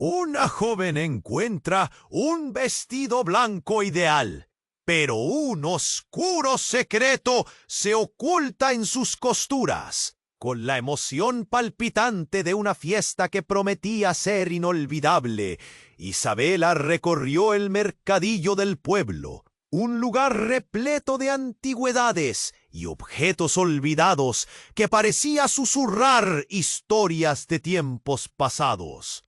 Una joven encuentra un vestido blanco ideal, pero un oscuro secreto se oculta en sus costuras. Con la emoción palpitante de una fiesta que prometía ser inolvidable, Isabela recorrió el mercadillo del pueblo, un lugar repleto de antigüedades y objetos olvidados que parecía susurrar historias de tiempos pasados.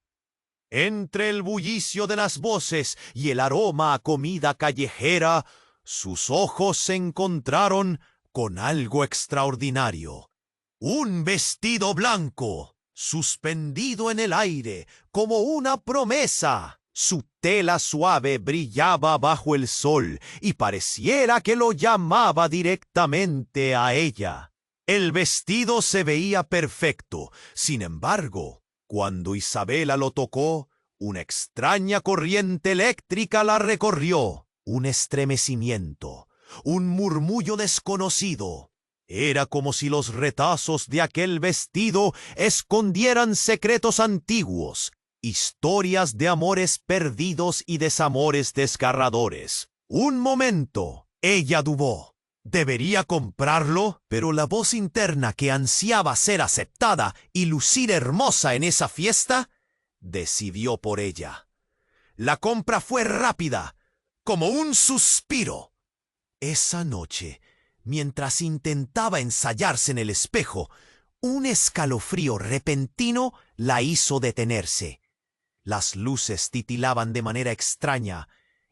Entre el bullicio de las voces y el aroma a comida callejera, sus ojos se encontraron con algo extraordinario. Un vestido blanco, suspendido en el aire como una promesa. Su tela suave brillaba bajo el sol y pareciera que lo llamaba directamente a ella. El vestido se veía perfecto, sin embargo, cuando Isabela lo tocó, una extraña corriente eléctrica la recorrió. Un estremecimiento, un murmullo desconocido. Era como si los retazos de aquel vestido escondieran secretos antiguos, historias de amores perdidos y desamores desgarradores. Un momento, ella dudó. ¿Debería comprarlo? Pero la voz interna que ansiaba ser aceptada y lucir hermosa en esa fiesta, decidió por ella. La compra fue rápida, como un suspiro. Esa noche, mientras intentaba ensayarse en el espejo, un escalofrío repentino la hizo detenerse. Las luces titilaban de manera extraña,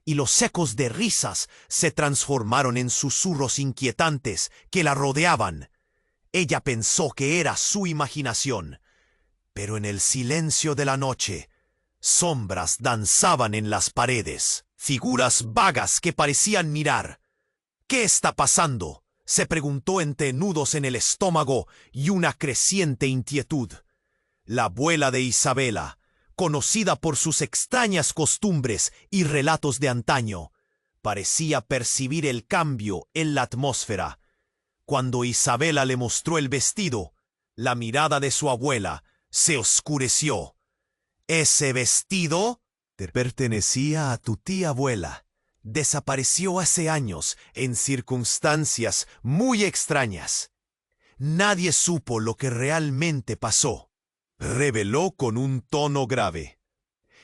y los ecos de risas se transformaron en susurros inquietantes que la rodeaban. Ella pensó que era su imaginación, pero en el silencio de la noche, sombras danzaban en las paredes, figuras vagas que parecían mirar. ¿Qué está pasando?, se preguntó entre nudos en el estómago y una creciente inquietud. La abuela de Isabela, conocida por sus extrañas costumbres y relatos de antaño, parecía percibir el cambio en la atmósfera. Cuando Isabela le mostró el vestido, la mirada de su abuela se oscureció. «¿Ese vestido?» «Te pertenecía a tu tía abuela. Desapareció hace años en circunstancias muy extrañas. Nadie supo lo que realmente pasó», reveló con un tono grave.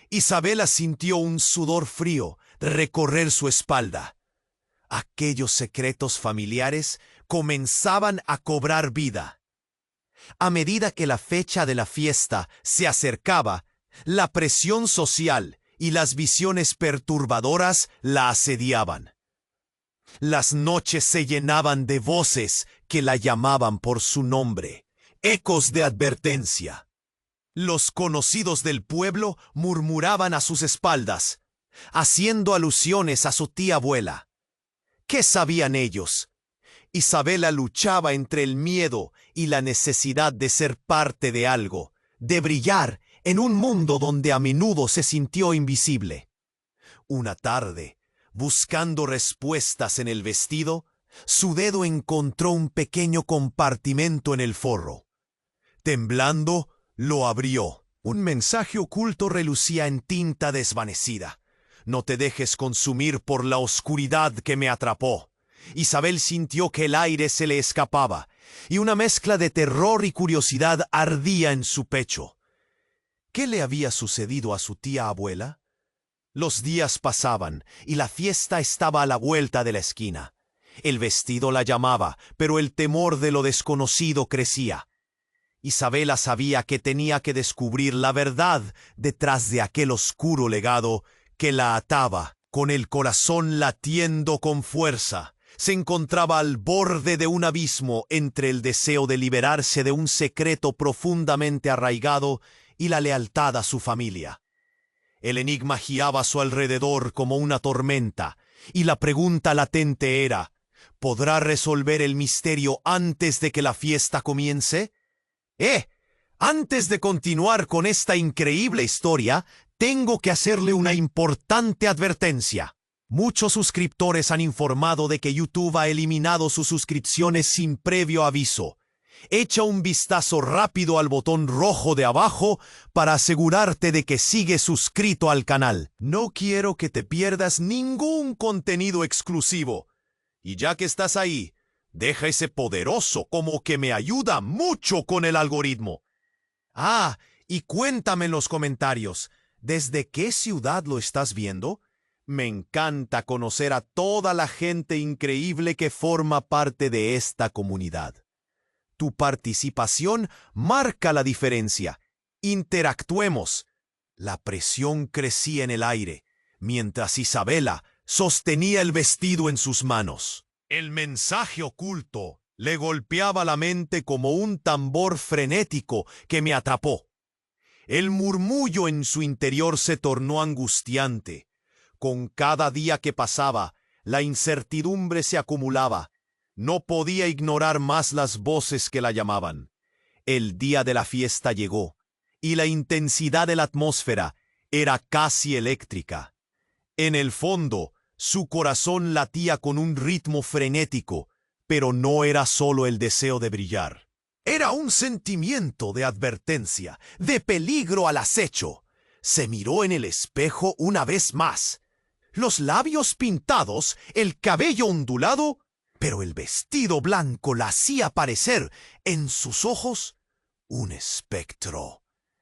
Isabela sintió un sudor frío recorrer su espalda. Aquellos secretos familiares comenzaban a cobrar vida. A medida que la fecha de la fiesta se acercaba, la presión social y las visiones perturbadoras la asediaban. Las noches se llenaban de voces que la llamaban por su nombre, ecos de advertencia. Los conocidos del pueblo murmuraban a sus espaldas, haciendo alusiones a su tía abuela. ¿Qué sabían ellos? Isabela luchaba entre el miedo y la necesidad de ser parte de algo, de brillar en un mundo donde a menudo se sintió invisible. Una tarde, buscando respuestas en el vestido, su dedo encontró un pequeño compartimento en el forro. Temblando, lo abrió. Un mensaje oculto relucía en tinta desvanecida. «No te dejes consumir por la oscuridad que me atrapó». Isabel sintió que el aire se le escapaba, y una mezcla de terror y curiosidad ardía en su pecho. ¿Qué le había sucedido a su tía abuela? Los días pasaban, y la fiesta estaba a la vuelta de la esquina. El vestido la llamaba, pero el temor de lo desconocido crecía. Isabela sabía que tenía que descubrir la verdad detrás de aquel oscuro legado que la ataba. Con el corazón latiendo con fuerza, se encontraba al borde de un abismo entre el deseo de liberarse de un secreto profundamente arraigado y la lealtad a su familia. El enigma giraba a su alrededor como una tormenta, y la pregunta latente era: ¿podrá resolver el misterio antes de que la fiesta comience? Antes de continuar con esta increíble historia, tengo que hacerle una importante advertencia. Muchos suscriptores han informado de que YouTube ha eliminado sus suscripciones sin previo aviso. Echa un vistazo rápido al botón rojo de abajo para asegurarte de que sigues suscrito al canal. No quiero que te pierdas ningún contenido exclusivo. Y ya que estás ahí, deja ese poderoso como que me ayuda mucho con el algoritmo. Ah, y cuéntame en los comentarios, ¿desde qué ciudad lo estás viendo? Me encanta conocer a toda la gente increíble que forma parte de esta comunidad. Tu participación marca la diferencia. Interactuemos. La presión crecía en el aire, mientras Isabela sostenía el vestido en sus manos. El mensaje oculto le golpeaba la mente como un tambor frenético que me atrapó. El murmullo en su interior se tornó angustiante. Con cada día que pasaba, la incertidumbre se acumulaba. No podía ignorar más las voces que la llamaban. El día de la fiesta llegó, y la intensidad de la atmósfera era casi eléctrica. En el fondo, su corazón latía con un ritmo frenético, pero no era solo el deseo de brillar. Era un sentimiento de advertencia, de peligro al acecho. Se miró en el espejo una vez más. Los labios pintados, el cabello ondulado, pero el vestido blanco la hacía parecer, en sus ojos, un espectro.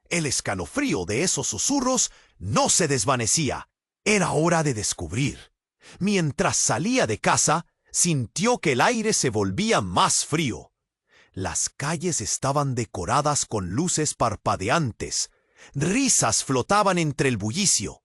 El escalofrío de esos susurros no se desvanecía. Era hora de descubrir. Mientras salía de casa, sintió que el aire se volvía más frío. Las calles estaban decoradas con luces parpadeantes. Risas flotaban entre el bullicio.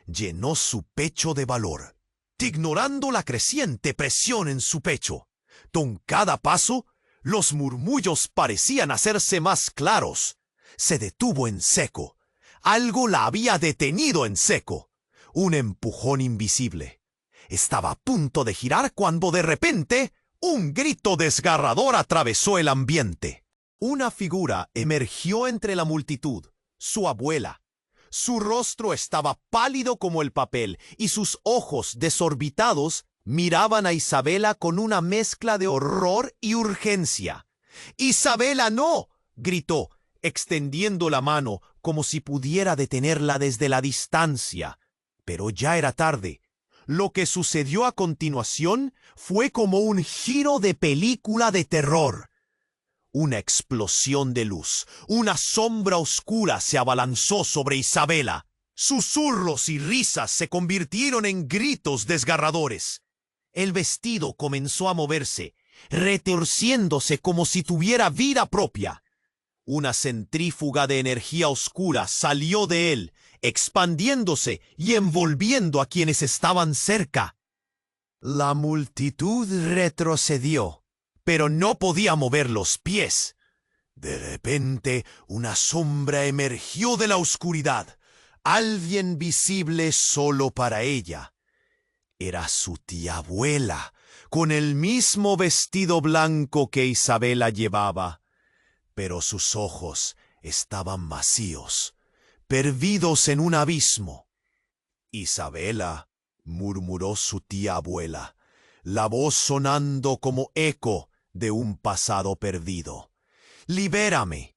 Llenó su pecho de valor, ignorando la creciente presión en su pecho. Con cada paso, los murmullos parecían hacerse más claros. Se detuvo en seco. Algo la había detenido en seco. Un empujón invisible. Estaba a punto de girar cuando de repente un grito desgarrador atravesó el ambiente. Una figura emergió entre la multitud, su abuela. Su rostro estaba pálido como el papel y sus ojos desorbitados miraban a Isabela con una mezcla de horror y urgencia. «¡Isabela, no!», gritó, extendiendo la mano como si pudiera detenerla desde la distancia. Pero ya era tarde. Lo que sucedió a continuación fue como un giro de película de terror. Una explosión de luz, una sombra oscura se abalanzó sobre Isabela. Susurros y risas se convirtieron en gritos desgarradores. El vestido comenzó a moverse, retorciéndose como si tuviera vida propia. Una centrífuga de energía oscura salió de él, expandiéndose y envolviendo a quienes estaban cerca. La multitud retrocedió, pero no podía mover los pies. De repente, una sombra emergió de la oscuridad, alguien visible solo para ella. Era su tía abuela, con el mismo vestido blanco que Isabela llevaba. Pero sus ojos estaban vacíos, perdidos en un abismo. «Isabela», murmuró su tía abuela, la voz sonando como eco de un pasado perdido. «¡Libérame!».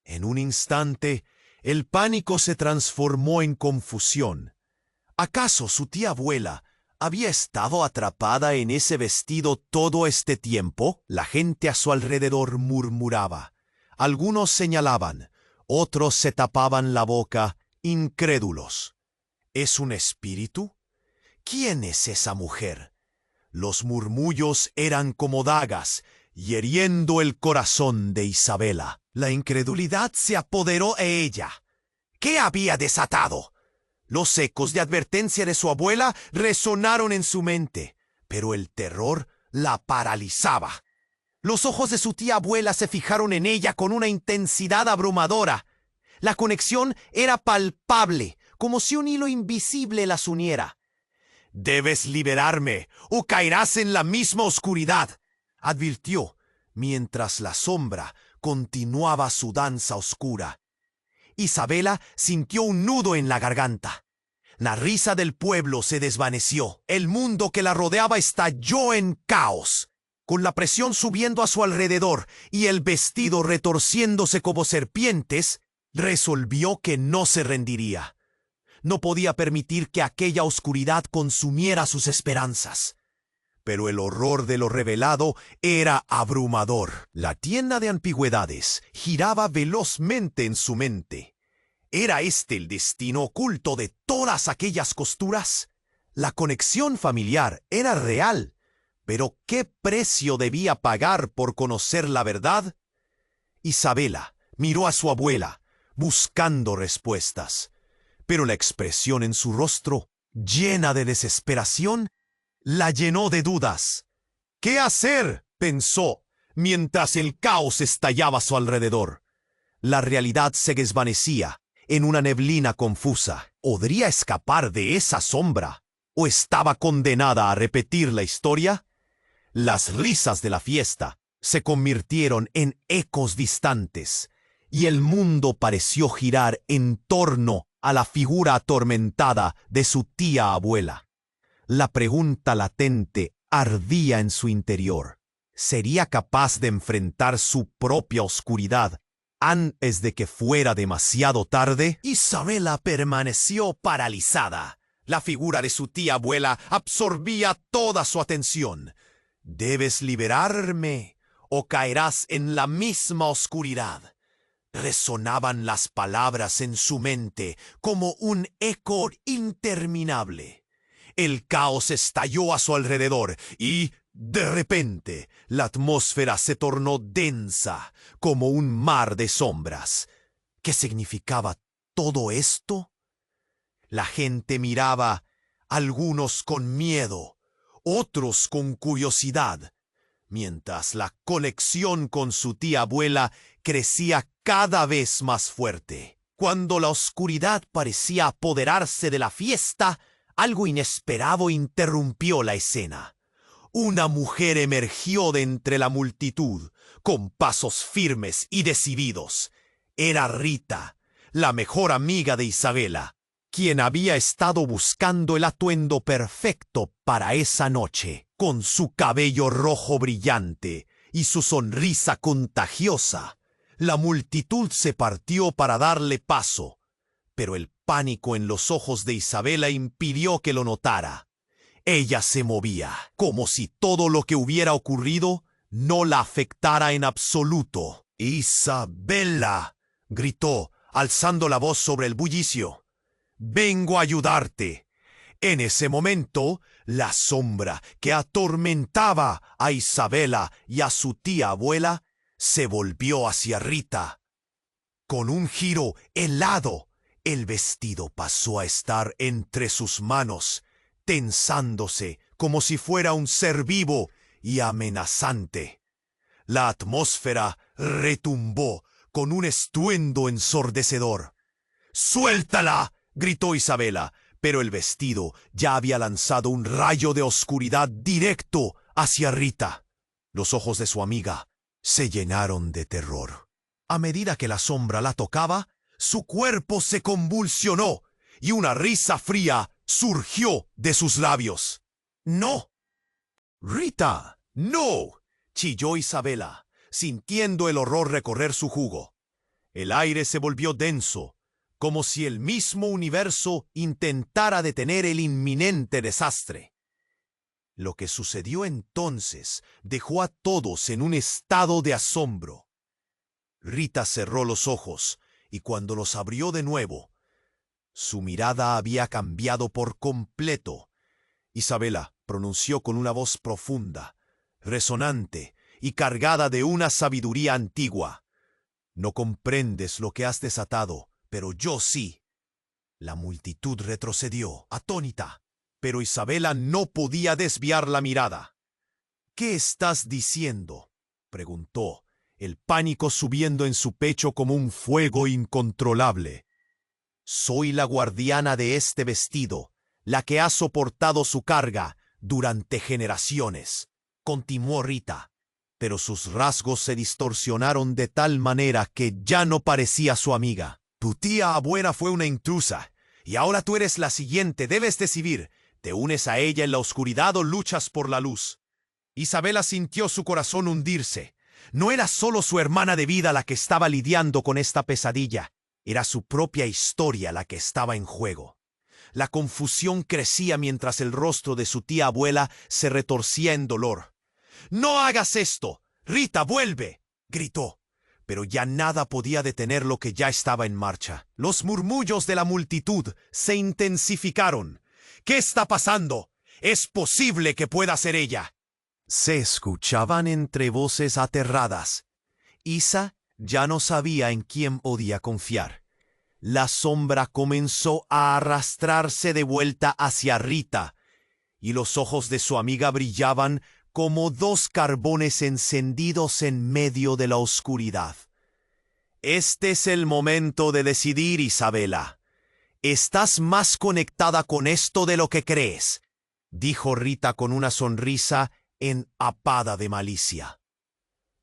En un instante, el pánico se transformó en confusión. ¿Acaso su tía abuela había estado atrapada en ese vestido todo este tiempo? La gente a su alrededor murmuraba. Algunos señalaban, otros se tapaban la boca, incrédulos. ¿Es un espíritu? ¿Quién es esa mujer? Los murmullos eran como dagas, hiriendo el corazón de Isabela. La incredulidad se apoderó de ella. ¿Qué había desatado? Los ecos de advertencia de su abuela resonaron en su mente, pero el terror la paralizaba. Los ojos de su tía abuela se fijaron en ella con una intensidad abrumadora. La conexión era palpable, como si un hilo invisible las uniera. «Debes liberarme, o caerás en la misma oscuridad», advirtió, mientras la sombra continuaba su danza oscura. Isabela sintió un nudo en la garganta. La risa del pueblo se desvaneció. El mundo que la rodeaba estalló en caos. Con la presión subiendo a su alrededor y el vestido retorciéndose como serpientes, resolvió que no se rendiría. No podía permitir que aquella oscuridad consumiera sus esperanzas. Pero el horror de lo revelado era abrumador. La tienda de antigüedades giraba velozmente en su mente. ¿Era este el destino oculto de todas aquellas costuras? La conexión familiar era real, pero ¿qué precio debía pagar por conocer la verdad? Isabela miró a su abuela, buscando respuestas, pero la expresión en su rostro, llena de desesperación, la llenó de dudas. ¿Qué hacer?, pensó, mientras el caos estallaba a su alrededor. La realidad se desvanecía en una neblina confusa. ¿Podría escapar de esa sombra? ¿O estaba condenada a repetir la historia? Las risas de la fiesta se convirtieron en ecos distantes, y el mundo pareció girar en torno a la figura atormentada de su tía abuela. La pregunta latente ardía en su interior. ¿Sería capaz de enfrentar su propia oscuridad antes de que fuera demasiado tarde? Isabela permaneció paralizada. La figura de su tía abuela absorbía toda su atención. «Debes liberarme o caerás en la misma oscuridad». Resonaban las palabras en su mente como un eco interminable. El caos estalló a su alrededor y, de repente, la atmósfera se tornó densa como un mar de sombras. ¿Qué significaba todo esto? La gente miraba, algunos con miedo, otros con curiosidad, mientras la conexión con su tía abuela crecía cada vez más fuerte. Cuando la oscuridad parecía apoderarse de la fiesta, algo inesperado interrumpió la escena. Una mujer emergió de entre la multitud, con pasos firmes y decididos. Era Rita, la mejor amiga de Isabela, quien había estado buscando el atuendo perfecto para esa noche. Con su cabello rojo brillante y su sonrisa contagiosa, la multitud se partió para darle paso, pero el pánico en los ojos de Isabela impidió que lo notara. Ella se movía, como si todo lo que hubiera ocurrido no la afectara en absoluto. «Isabela», gritó, alzando la voz sobre el bullicio. «Vengo a ayudarte». En ese momento, la sombra que atormentaba a Isabela y a su tía abuela se volvió hacia Rita. Con un giro helado, el vestido pasó a estar entre sus manos, tensándose como si fuera un ser vivo y amenazante. La atmósfera retumbó con un estruendo ensordecedor. «¡Suéltala!», gritó Isabela, pero el vestido ya había lanzado un rayo de oscuridad directo hacia Rita. Los ojos de su amiga se llenaron de terror. A medida que la sombra la tocaba, su cuerpo se convulsionó y una risa fría surgió de sus labios. «¡No! Rita, no!», chilló Isabela, sintiendo el horror recorrer su jugo. El aire se volvió denso, como si el mismo universo intentara detener el inminente desastre. Lo que sucedió entonces dejó a todos en un estado de asombro. Rita cerró los ojos y cuando los abrió de nuevo, su mirada había cambiado por completo. Isabela pronunció con una voz profunda, resonante y cargada de una sabiduría antigua: «No comprendes lo que has desatado, pero yo sí». La multitud retrocedió, atónita, pero Isabela no podía desviar la mirada. «¿Qué estás diciendo?», preguntó, el pánico subiendo en su pecho como un fuego incontrolable. «Soy la guardiana de este vestido, la que ha soportado su carga durante generaciones», continuó Rita, pero sus rasgos se distorsionaron de tal manera que ya no parecía su amiga. «Tu tía abuela fue una intrusa, y ahora tú eres la siguiente. Debes decidir, ¿te unes a ella en la oscuridad o luchas por la luz?». Isabela sintió su corazón hundirse. No era solo su hermana de vida la que estaba lidiando con esta pesadilla, era su propia historia la que estaba en juego. La confusión crecía mientras el rostro de su tía abuela se retorcía en dolor. «¡No hagas esto! ¡Rita, vuelve!», gritó. Pero ya nada podía detener lo que ya estaba en marcha. Los murmullos de la multitud se intensificaron. «¿Qué está pasando? ¡Es posible que pueda ser ella!». Se escuchaban entre voces aterradas. Isa ya no sabía en quién podía confiar. La sombra comenzó a arrastrarse de vuelta hacia Rita, y los ojos de su amiga brillaban como dos carbones encendidos en medio de la oscuridad. «Este es el momento de decidir, Isabela. Estás más conectada con esto de lo que crees», dijo Rita con una sonrisa empapada de malicia.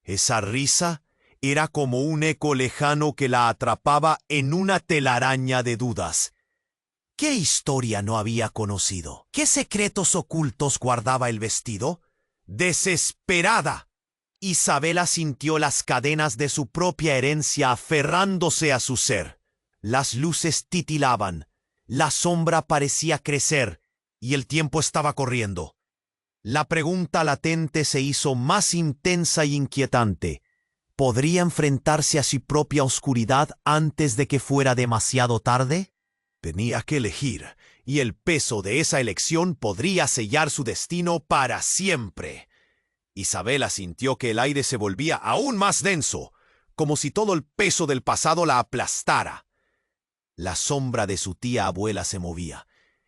Esa risa era como un eco lejano que la atrapaba en una telaraña de dudas. ¿Qué historia no había conocido? ¿Qué secretos ocultos guardaba el vestido? Desesperada, Isabela sintió las cadenas de su propia herencia aferrándose a su ser. Las luces titilaban, la sombra parecía crecer y el tiempo estaba corriendo. La pregunta latente se hizo más intensa y inquietante. ¿Podría enfrentarse a su propia oscuridad antes de que fuera demasiado tarde? Tenía que elegir, y el peso de esa elección podría sellar su destino para siempre. Isabela sintió que el aire se volvía aún más denso, como si todo el peso del pasado la aplastara. La sombra de su tía abuela se movía,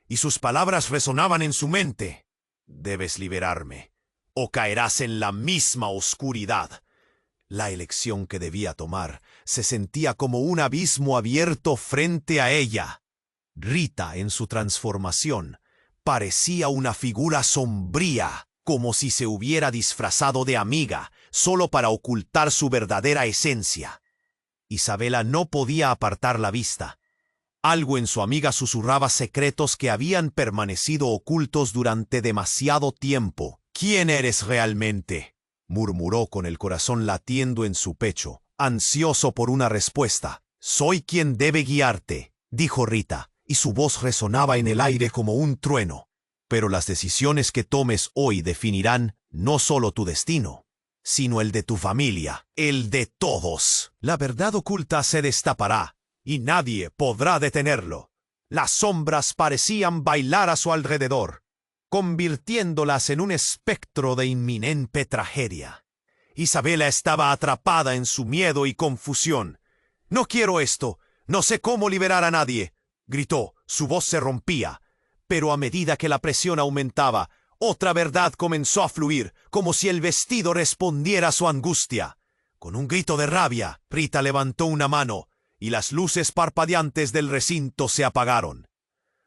y sus palabras resonaban en su mente. «Debes liberarme, o caerás en la misma oscuridad». La elección que debía tomar se sentía como un abismo abierto frente a ella. Rita, en su transformación, parecía una figura sombría, como si se hubiera disfrazado de amiga, solo para ocultar su verdadera esencia. Isabela no podía apartar la vista. Algo en su amiga susurraba secretos que habían permanecido ocultos durante demasiado tiempo. «¿Quién eres realmente?», murmuró con el corazón latiendo en su pecho, ansioso por una respuesta. «Soy quien debe guiarte», dijo Rita, y su voz resonaba en el aire como un trueno. «Pero las decisiones que tomes hoy definirán no solo tu destino, sino el de tu familia, el de todos. La verdad oculta se destapará, y nadie podrá detenerlo». Las sombras parecían bailar a su alrededor, convirtiéndolas en un espectro de inminente tragedia. Isabela estaba atrapada en su miedo y confusión. «No quiero esto, no sé cómo liberar a nadie», gritó, su voz se rompía. Pero a medida que la presión aumentaba, otra verdad comenzó a fluir, como si el vestido respondiera a su angustia. Con un grito de rabia, Rita levantó una mano, y las luces parpadeantes del recinto se apagaron.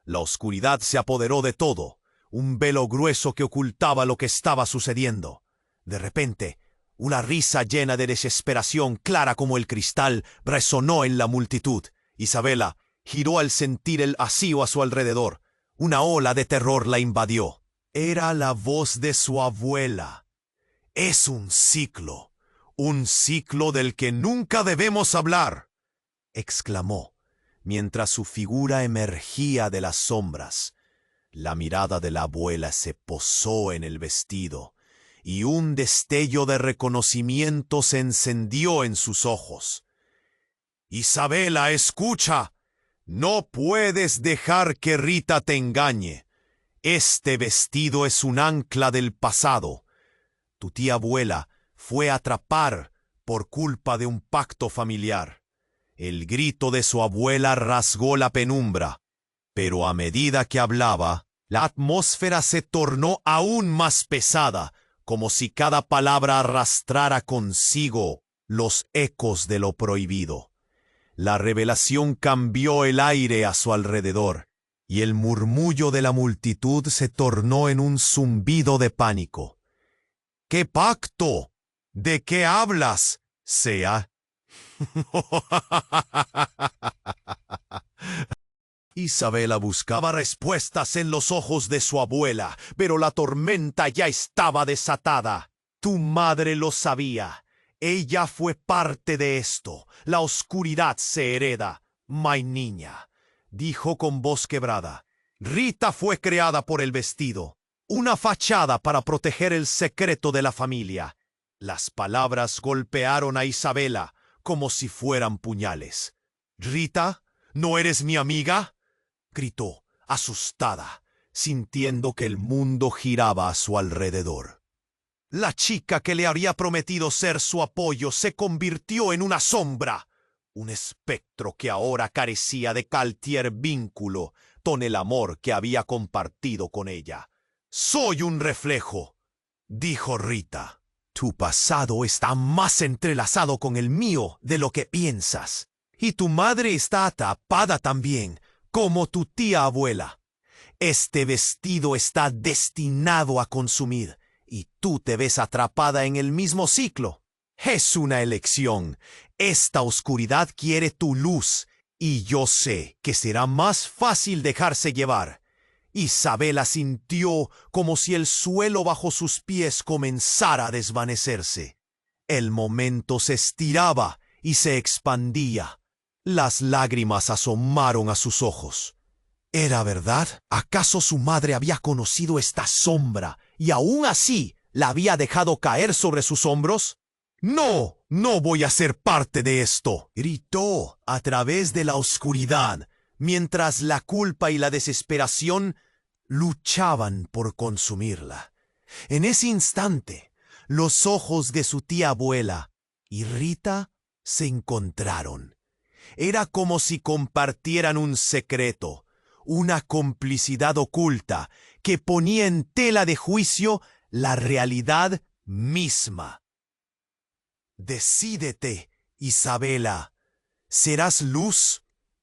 La oscuridad se apoderó de todo, un velo grueso que ocultaba lo que estaba sucediendo. De repente, una risa llena de desesperación, clara como el cristal, resonó en la multitud. Isabela giró al sentir el vacío a su alrededor. Una ola de terror la invadió. Era la voz de su abuela. «Es un ciclo del que nunca debemos hablar», exclamó, mientras su figura emergía de las sombras. La mirada de la abuela se posó en el vestido, y un destello de reconocimiento se encendió en sus ojos. «Isabela, escucha. No puedes dejar que Rita te engañe. Este vestido es un ancla del pasado. Tu tía abuela fue a atrapar por culpa de un pacto familiar». El grito de su abuela rasgó la penumbra, pero a medida que hablaba, la atmósfera se tornó aún más pesada, como si cada palabra arrastrara consigo los ecos de lo prohibido. La revelación cambió el aire a su alrededor, y el murmullo de la multitud se tornó en un zumbido de pánico. «¿Qué pacto? ¿De qué hablas, Sea?». Isabela buscaba respuestas en los ojos de su abuela, pero la tormenta ya estaba desatada. Tu madre lo sabía. Ella fue parte de esto. La oscuridad se hereda. My niña, dijo con voz quebrada. Rita fue creada por el vestido, una fachada para proteger el secreto de la familia. Las palabras golpearon a Isabela como si fueran puñales. «Rita, ¿no eres mi amiga?», gritó, asustada, sintiendo que el mundo giraba a su alrededor. La chica que le había prometido ser su apoyo se convirtió en una sombra, un espectro que ahora carecía de cualquier vínculo con el amor que había compartido con ella. «Soy un reflejo», dijo Rita. «Tu pasado está más entrelazado con el mío de lo que piensas. Y tu madre está atrapada también, como tu tía abuela. Este vestido está destinado a consumir, y tú te ves atrapada en el mismo ciclo. Es una elección. Esta oscuridad quiere tu luz, y yo sé que será más fácil dejarse llevar». Isabela sintió como si el suelo bajo sus pies comenzara a desvanecerse. El momento se estiraba y se expandía. Las lágrimas asomaron a sus ojos. ¿Era verdad? ¿Acaso su madre había conocido esta sombra y aún así la había dejado caer sobre sus hombros? «No, no voy a ser parte de esto», gritó a través de la oscuridad, mientras la culpa y la desesperación luchaban por consumirla. En ese instante, los ojos de su tía abuela y Rita se encontraron. Era como si compartieran un secreto, una complicidad oculta que ponía en tela de juicio la realidad misma. «Decídete, Isabela. ¿Serás luz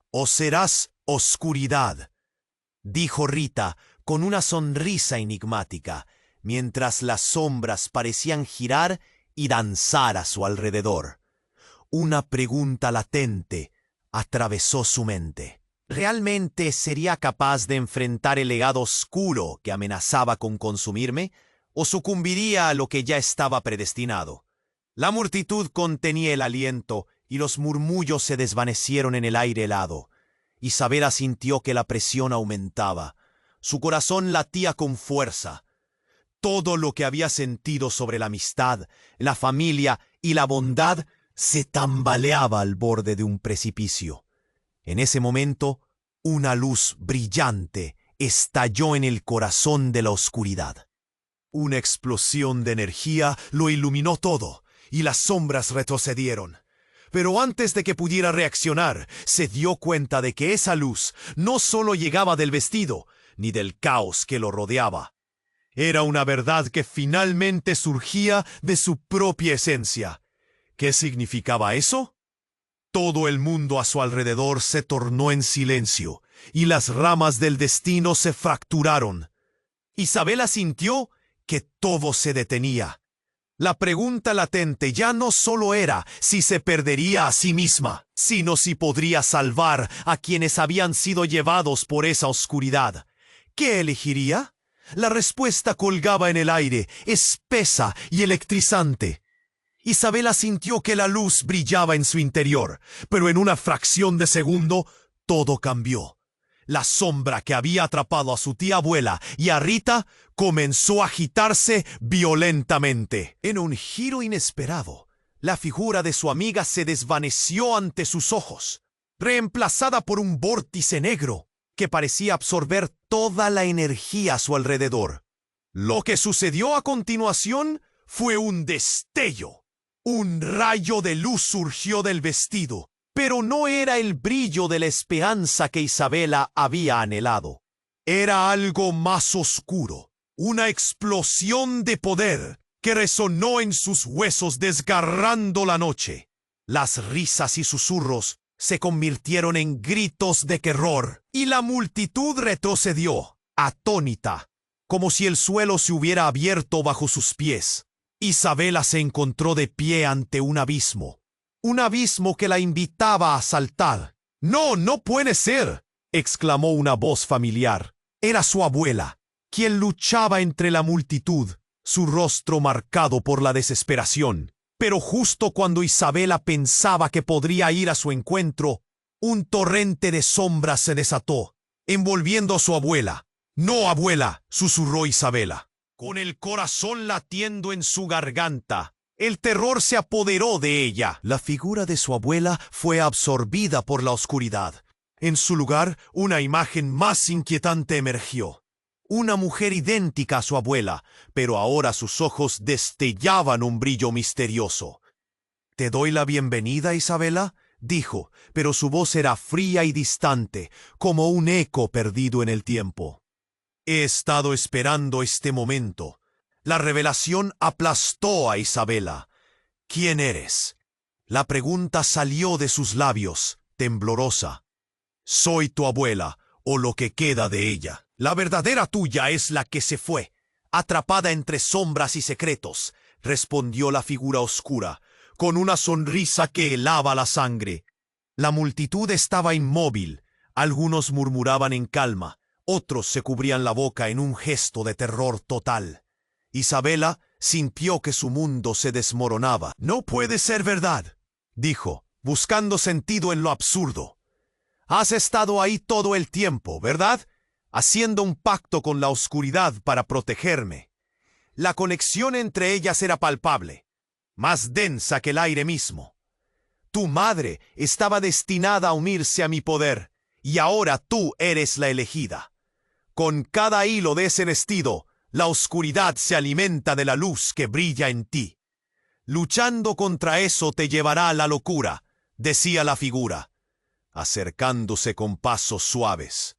o serás oscuridad?», dijo Rita con una sonrisa enigmática, mientras las sombras parecían girar y danzar a su alrededor. Una pregunta latente atravesó su mente. ¿Realmente sería capaz de enfrentar el legado oscuro que amenazaba con consumirme, o sucumbiría a lo que ya estaba predestinado? La multitud contenía el aliento y los murmullos se desvanecieron en el aire helado. Isabela sintió que la presión aumentaba. Su corazón latía con fuerza. Todo lo que había sentido sobre la amistad, la familia y la bondad se tambaleaba al borde de un precipicio. En ese momento, una luz brillante estalló en el corazón de la oscuridad. Una explosión de energía lo iluminó todo, y las sombras retrocedieron. Pero antes de que pudiera reaccionar, se dio cuenta de que esa luz no solo llegaba del vestido, ni del caos que lo rodeaba. Era una verdad que finalmente surgía de su propia esencia. ¿Qué significaba eso? Todo el mundo a su alrededor se tornó en silencio, y las ramas del destino se fracturaron. Isabela sintió que todo se detenía. La pregunta latente ya no solo era si se perdería a sí misma, sino si podría salvar a quienes habían sido llevados por esa oscuridad. ¿Qué elegiría? La respuesta colgaba en el aire, espesa y electrizante. Isabela sintió que la luz brillaba en su interior, pero en una fracción de segundo todo cambió. La sombra que había atrapado a su tía abuela y a Rita comenzó a agitarse violentamente. En un giro inesperado, la figura de su amiga se desvaneció ante sus ojos, reemplazada por un vórtice negro que parecía absorber toda la energía a su alrededor. Lo que sucedió a continuación fue un destello. Un rayo de luz surgió del vestido, pero no era el brillo de la esperanza que Isabela había anhelado. Era algo más oscuro, una explosión de poder que resonó en sus huesos desgarrando la noche. Las risas y susurros se convirtieron en gritos de terror, y la multitud retrocedió, atónita, como si el suelo se hubiera abierto bajo sus pies. Isabela se encontró de pie ante un abismo que la invitaba a saltar. «No, no puede ser», exclamó una voz familiar. Era su abuela, quien luchaba entre la multitud, su rostro marcado por la desesperación. Pero justo cuando Isabela pensaba que podría ir a su encuentro, un torrente de sombras se desató, envolviendo a su abuela. «No, abuela», susurró Isabela, con el corazón latiendo en su garganta. El terror se apoderó de ella. La figura de su abuela fue absorbida por la oscuridad. En su lugar, una imagen más inquietante emergió. Una mujer idéntica a su abuela, pero ahora sus ojos destellaban un brillo misterioso. «¿Te doy la bienvenida, Isabela?», dijo, pero su voz era fría y distante, como un eco perdido en el tiempo. «He estado esperando este momento». La revelación aplastó a Isabela. «¿Quién eres?». La pregunta salió de sus labios, temblorosa. «Soy tu abuela, o lo que queda de ella. La verdadera tuya es la que se fue, atrapada entre sombras y secretos», respondió la figura oscura, con una sonrisa que helaba la sangre. La multitud estaba inmóvil. Algunos murmuraban en calma, otros se cubrían la boca en un gesto de terror total. Isabela sintió que su mundo se desmoronaba. «No puede ser verdad», dijo, buscando sentido en lo absurdo. «Has estado ahí todo el tiempo, ¿verdad? Haciendo un pacto con la oscuridad para protegerme». La conexión entre ellas era palpable, más densa que el aire mismo. «Tu madre estaba destinada a unirse a mi poder, y ahora tú eres la elegida. Con cada hilo de ese vestido, la oscuridad se alimenta de la luz que brilla en ti. Luchando contra eso te llevará a la locura», decía la figura, acercándose con pasos suaves.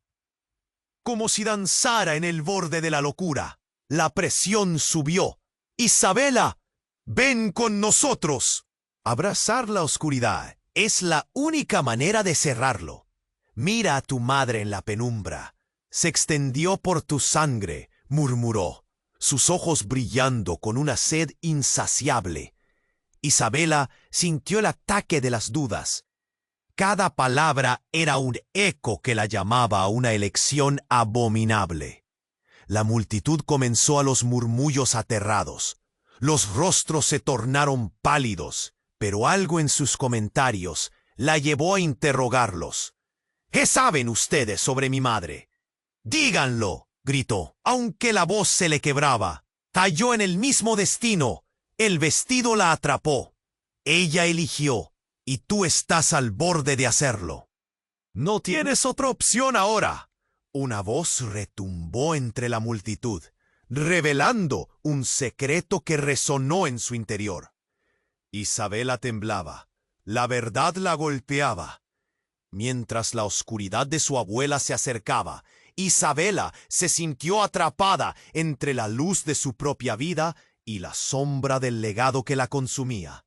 Como si danzara en el borde de la locura, la presión subió. «Isabela, ven con nosotros». Abrazar la oscuridad es la única manera de cerrarlo. «Mira a tu madre en la penumbra. Se extendió por tu sangre», murmuró, sus ojos brillando con una sed insaciable. Isabela sintió el ataque de las dudas. Cada palabra era un eco que la llamaba a una elección abominable. La multitud comenzó a los murmullos aterrados. Los rostros se tornaron pálidos, pero algo en sus comentarios la llevó a interrogarlos. «¿Qué saben ustedes sobre mi madre? Díganlo», gritó, aunque la voz se le quebraba. «Cayó en el mismo destino. El vestido la atrapó. Ella eligió, y tú estás al borde de hacerlo. No tienes otra opción ahora». Una voz retumbó entre la multitud, revelando un secreto que resonó en su interior. Isabela temblaba. La verdad la golpeaba. Mientras la oscuridad de su abuela se acercaba, Isabela se sintió atrapada entre la luz de su propia vida y la sombra del legado que la consumía.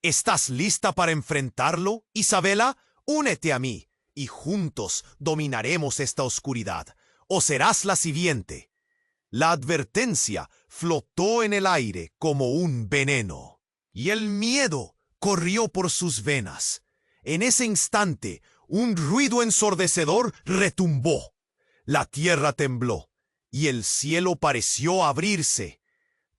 «¿Estás lista para enfrentarlo, Isabela? Únete a mí, y juntos dominaremos esta oscuridad, o serás la siguiente». La advertencia flotó en el aire como un veneno, y el miedo corrió por sus venas. En ese instante, un ruido ensordecedor retumbó. La tierra tembló, y el cielo pareció abrirse.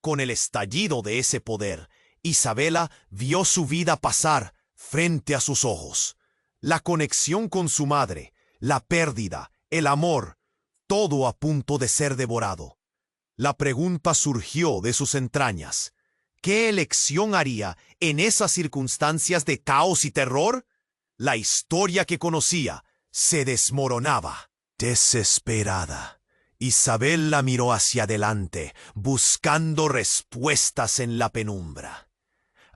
Con el estallido de ese poder, Isabela vio su vida pasar frente a sus ojos. La conexión con su madre, la pérdida, el amor, todo a punto de ser devorado. La pregunta surgió de sus entrañas. ¿Qué elección haría en esas circunstancias de caos y terror? La historia que conocía se desmoronaba. Desesperada, Isabela miró hacia adelante, buscando respuestas en la penumbra.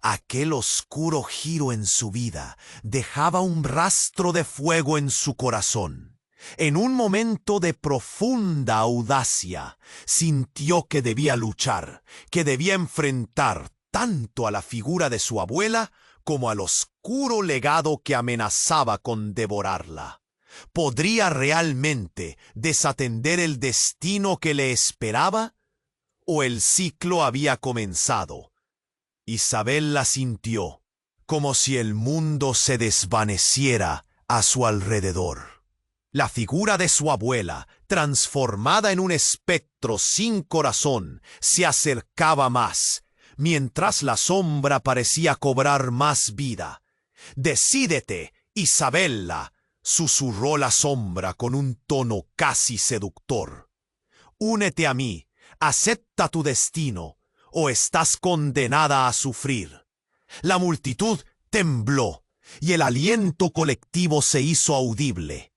Aquel oscuro giro en su vida dejaba un rastro de fuego en su corazón. En un momento de profunda audacia, sintió que debía luchar, que debía enfrentar tanto a la figura de su abuela como al oscuro legado que amenazaba con devorarla. ¿Podría realmente desatender el destino que le esperaba? ¿O el ciclo había comenzado? Isabela sintió como si el mundo se desvaneciera a su alrededor. La figura de su abuela, transformada en un espectro sin corazón, se acercaba más, mientras la sombra parecía cobrar más vida. «Decídete, Isabella», susurró la sombra con un tono casi seductor. «Únete a mí, acepta tu destino, o estás condenada a sufrir». La multitud tembló, y el aliento colectivo se hizo audible.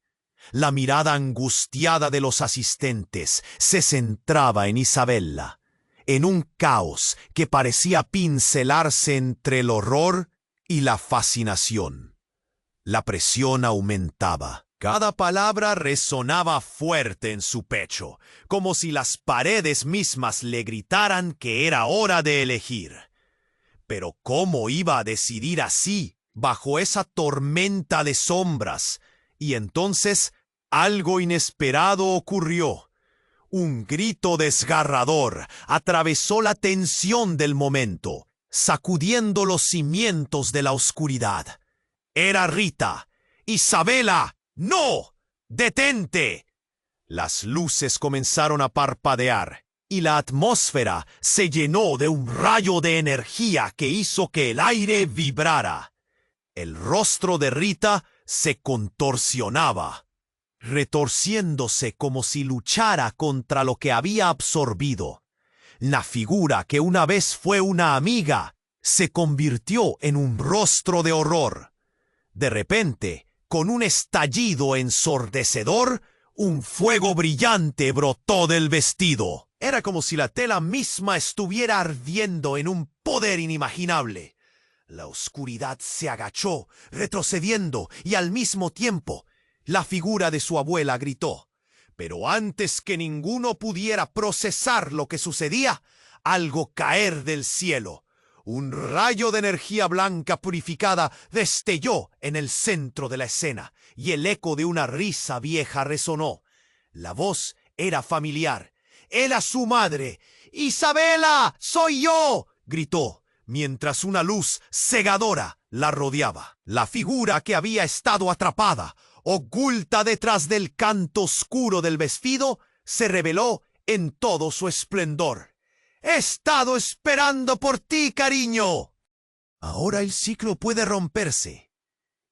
La mirada angustiada de los asistentes se centraba en Isabella, en un caos que parecía pincelarse entre el horror y la fascinación. La presión aumentaba. Cada palabra resonaba fuerte en su pecho, como si las paredes mismas le gritaran que era hora de elegir. Pero ¿cómo iba a decidir así, bajo esa tormenta de sombras? Y entonces algo inesperado ocurrió. Un grito desgarrador atravesó la tensión del momento, sacudiendo los cimientos de la oscuridad. Era Rita. «¡Isabella! ¡No! ¡Detente!». Las luces comenzaron a parpadear, y la atmósfera se llenó de un rayo de energía que hizo que el aire vibrara. El rostro de Rita se contorsionaba, retorciéndose como si luchara contra lo que había absorbido. La figura que una vez fue una amiga se convirtió en un rostro de horror. De repente, con un estallido ensordecedor, un fuego brillante brotó del vestido. Era como si la tela misma estuviera ardiendo en un poder inimaginable. La oscuridad se agachó, retrocediendo, y al mismo tiempo, la figura de su abuela gritó. Pero antes que ninguno pudiera procesar lo que sucedía, algo caer del cielo. Un rayo de energía blanca purificada destelló en el centro de la escena, y el eco de una risa vieja resonó. La voz era familiar. Era su madre. «¡Isabella! ¡Soy yo!», gritó, mientras una luz cegadora la rodeaba. La figura que había estado atrapada, oculta detrás del canto oscuro del vestido, se reveló en todo su esplendor. «He estado esperando por ti, cariño». Ahora el ciclo puede romperse.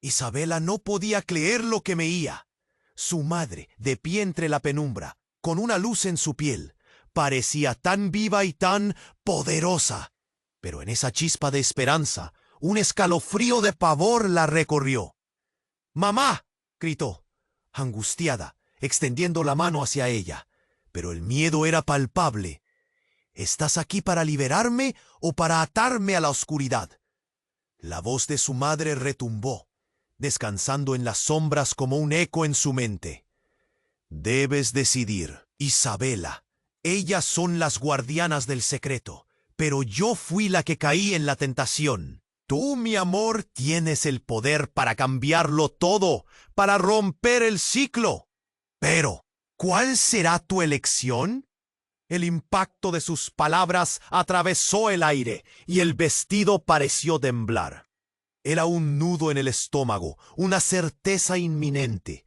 Isabella no podía creer lo que veía. Su madre, de pie entre la penumbra, con una luz en su piel, parecía tan viva y tan poderosa. Pero en esa chispa de esperanza, un escalofrío de pavor la recorrió. «¡Mamá!», gritó, angustiada, extendiendo la mano hacia ella. Pero el miedo era palpable. «¿Estás aquí para liberarme o para atarme a la oscuridad?». La voz de su madre retumbó, descansando en las sombras como un eco en su mente. «Debes decidir, Isabella. Ellas son las guardianas del secreto, pero yo fui la que caí en la tentación. Tú, mi amor, tienes el poder para cambiarlo todo, para romper el ciclo. Pero, ¿cuál será tu elección?». El impacto de sus palabras atravesó el aire y el vestido pareció temblar. Era un nudo en el estómago, una certeza inminente.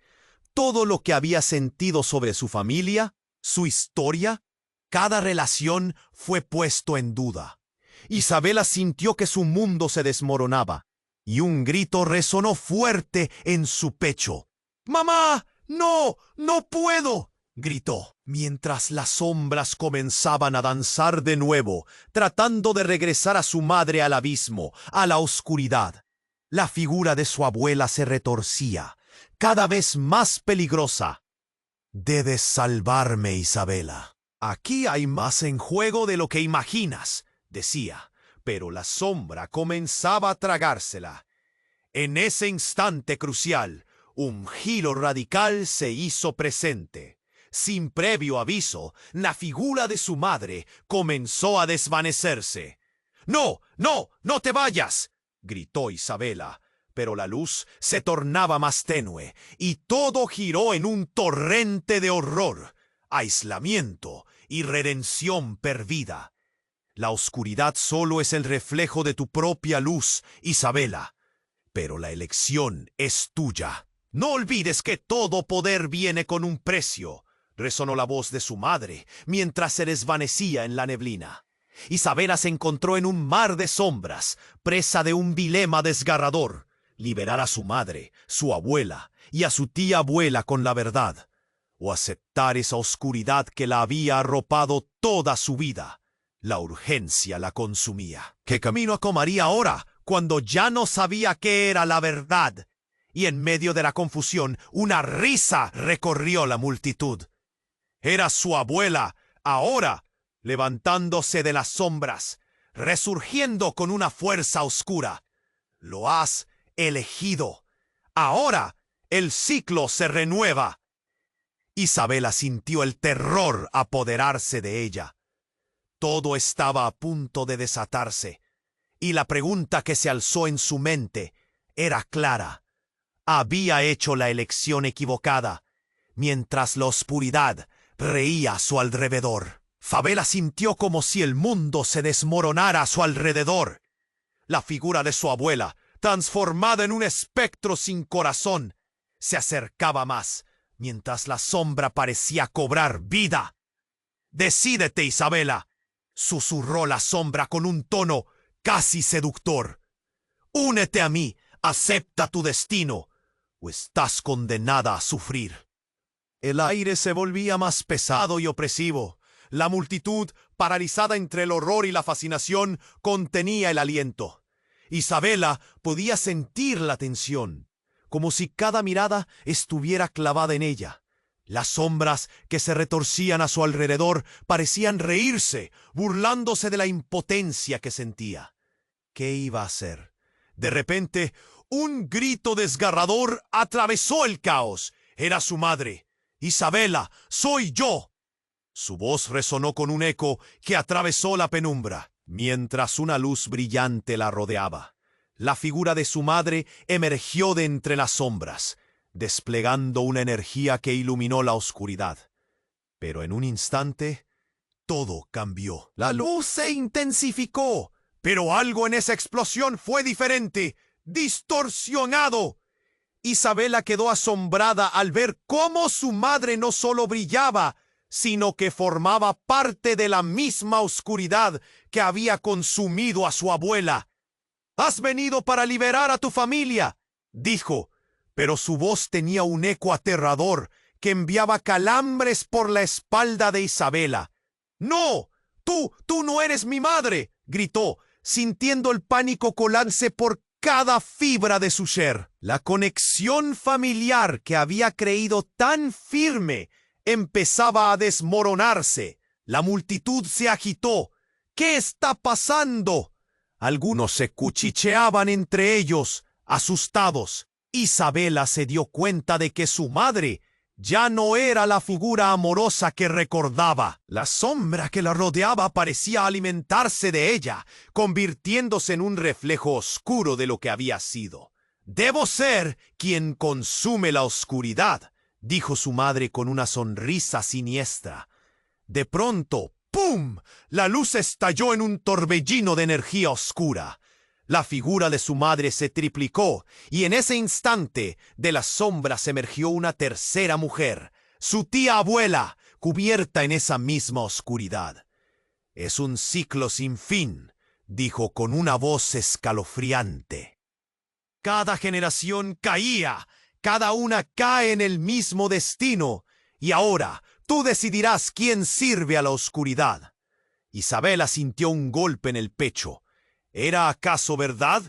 Todo lo que había sentido sobre su familia, su historia, cada relación fue puesto en duda. Isabella sintió que su mundo se desmoronaba, y un grito resonó fuerte en su pecho. «¡Mamá! ¡No! ¡No puedo!», gritó, mientras las sombras comenzaban a danzar de nuevo, tratando de regresar a su madre al abismo, a la oscuridad. La figura de su abuela se retorcía, cada vez más peligrosa. «Debes salvarme, Isabella. Aquí hay más en juego de lo que imaginas», decía, pero la sombra comenzaba a tragársela. En ese instante crucial, un giro radical se hizo presente. Sin previo aviso, la figura de su madre comenzó a desvanecerse. «¡No, no, no te vayas!», gritó Isabella, pero la luz se tornaba más tenue y todo giró en un torrente de horror, aislamiento y redención perdida. La oscuridad solo es el reflejo de tu propia luz, Isabella, pero la elección es tuya. No olvides que todo poder viene con un precio, resonó la voz de su madre, mientras se desvanecía en la neblina. Isabela se encontró en un mar de sombras, presa de un dilema desgarrador: liberar a su madre, su abuela y a su tía abuela con la verdad, o aceptar esa oscuridad que la había arropado toda su vida. La urgencia la consumía. ¿Qué camino tomaría ahora, cuando ya no sabía qué era la verdad? Y en medio de la confusión, una risa recorrió la multitud. Era su abuela, ahora, levantándose de las sombras, resurgiendo con una fuerza oscura. Lo has elegido. Ahora el ciclo se renueva. Isabela sintió el terror apoderarse de ella. Todo estaba a punto de desatarse, y la pregunta que se alzó en su mente era clara. Había hecho la elección equivocada, mientras la oscuridad reía a su alrededor. Fabela sintió como si el mundo se desmoronara a su alrededor. La figura de su abuela, transformada en un espectro sin corazón, se acercaba más, mientras la sombra parecía cobrar vida. «Decídete, Isabela», susurró la sombra con un tono casi seductor. «Únete a mí, acepta tu destino, o estás condenada a sufrir». El aire se volvía más pesado y opresivo. La multitud, paralizada entre el horror y la fascinación, contenía el aliento. Isabela podía sentir la tensión, como si cada mirada estuviera clavada en ella. Las sombras que se retorcían a su alrededor parecían reírse, burlándose de la impotencia que sentía. ¿Qué iba a hacer? De repente, un grito desgarrador atravesó el caos. Era su madre. «Isabela, soy yo». Su voz resonó con un eco que atravesó la penumbra, mientras una luz brillante la rodeaba. La figura de su madre emergió de entre las sombras, desplegando una energía que iluminó la oscuridad. Pero en un instante, todo cambió. La luz se intensificó, pero algo en esa explosión fue diferente, distorsionado. Isabela quedó asombrada al ver cómo su madre no solo brillaba, sino que formaba parte de la misma oscuridad que había consumido a su abuela. «Has venido para liberar a tu familia», dijo, pero su voz tenía un eco aterrador que enviaba calambres por la espalda de Isabela. «¡No! ¡Tú no eres mi madre!», gritó, sintiendo el pánico colarse por cada fibra de su ser. La conexión familiar que había creído tan firme empezaba a desmoronarse. La multitud se agitó. «¿Qué está pasando?». Algunos se cuchicheaban entre ellos, asustados. Isabela se dio cuenta de que su madre ya no era la figura amorosa que recordaba. La sombra que la rodeaba parecía alimentarse de ella, convirtiéndose en un reflejo oscuro de lo que había sido. «Debo ser quien consume la oscuridad», dijo su madre con una sonrisa siniestra. De pronto, ¡pum!, la luz estalló en un torbellino de energía oscura. La figura de su madre se triplicó, y en ese instante de las sombras emergió una tercera mujer, su tía abuela, cubierta en esa misma oscuridad. «Es un ciclo sin fin», dijo con una voz escalofriante. «Cada generación caía, cada una cae en el mismo destino, y ahora tú decidirás quién sirve a la oscuridad». Isabela sintió un golpe en el pecho. ¿Era acaso verdad?